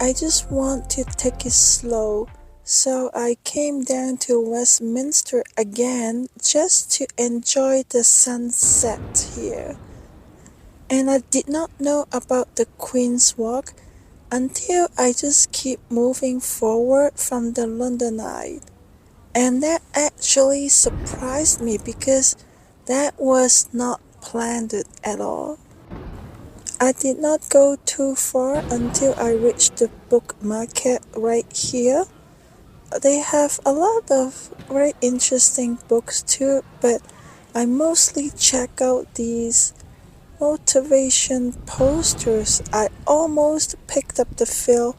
I just want to take it slow, so I came down to Westminster again just to enjoy the sunset here. And I did not know about the Queen's Walk until I just keep moving forward from the London Eye. And that actually surprised me because that was not planned at all. I did not go too far until I reached the book market right here. They have a lot of very interesting books too, but I mostly check out these motivation posters. I almost picked up the feel.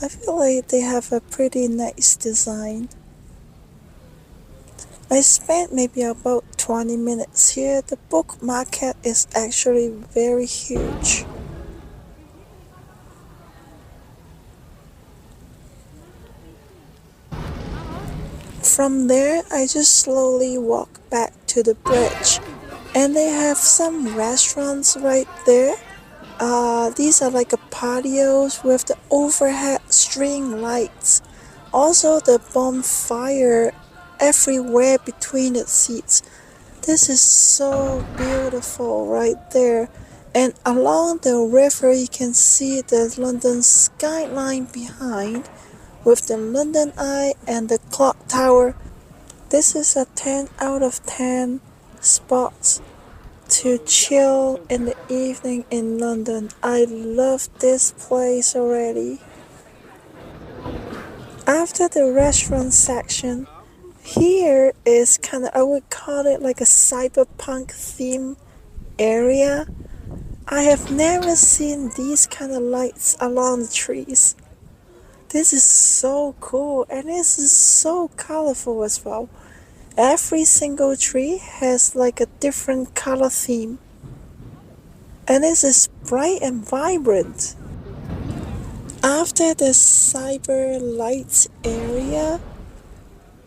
I feel like they have a pretty nice design. I spent maybe about 20 minutes here. The book market is actually very huge. From there, I just slowly walk back to the bridge. And they have some restaurants right there. These are like a patios with the overhead string lights. Also the bonfire everywhere between the seats. This is so beautiful right there. And along the river you can see the London skyline behind with the London Eye and the clock tower. This is a 10 out of 10 spot to chill in the evening in London. I love this place already. After the restaurant section, here is I would call it like a cyberpunk theme area. I have never seen these kind of lights along the trees. This is so cool and this is so colorful as well. Every single tree has like a different color theme. And this is bright and vibrant. After the cyber lights area,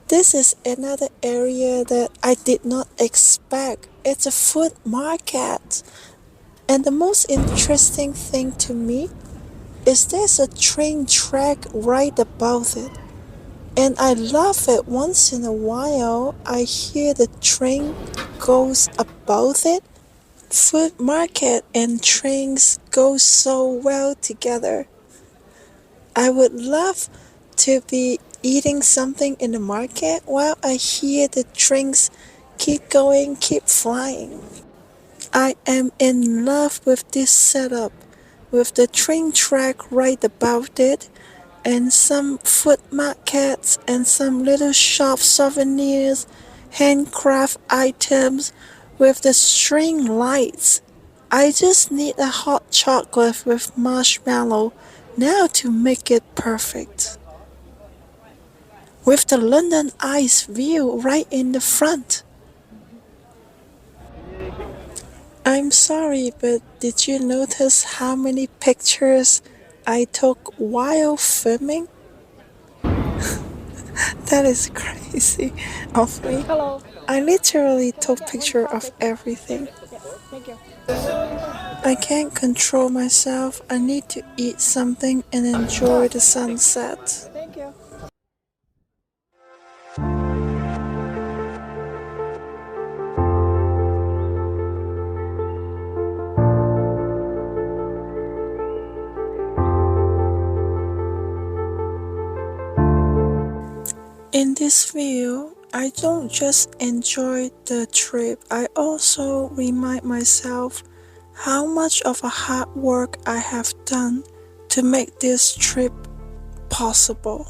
this is another area that I did not expect. It's a food market. And the most interesting thing to me is there's a train track right above it. And I love it. Once in a while, I hear the train goes above it. Food market and trains go so well together. I would love to be eating something in the market while I hear the trains keep going, keep flying. I am in love with this setup, with the train track right above it, and some food markets and some little shop souvenirs, handcraft items with the string lights. I just need a hot chocolate with marshmallow now to make it perfect. With the London Eye's view right in the front. I'm sorry, but did you notice how many pictures I took while filming? That is crazy of me. Hello. I literally took picture of everything. Thank you. I can't control myself. I need to eat something and enjoy the sunset. Thank you. In this video, I don't just enjoy the trip, I also remind myself how much of a hard work I have done to make this trip possible.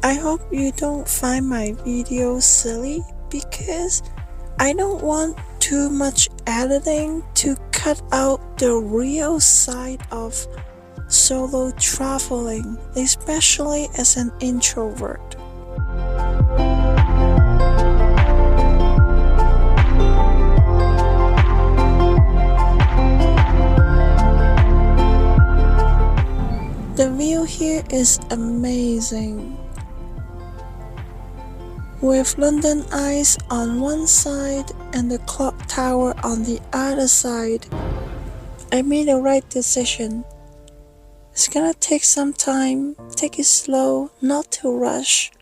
I hope you don't find my videos silly because I don't want too much editing to cut out the real side of solo traveling, especially as an introvert. The view here is amazing. With London Eyes on one side and the clock tower on the other side, I made the right decision. It's gonna take some time, take it slow, not to rush.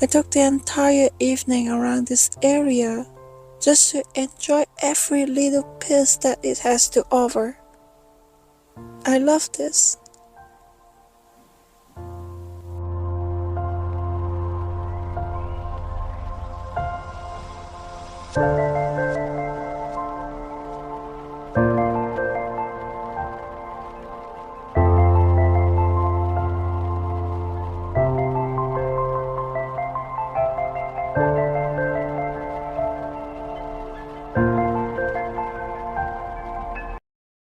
I took the entire evening around this area just to enjoy every little piece that it has to offer. I love this.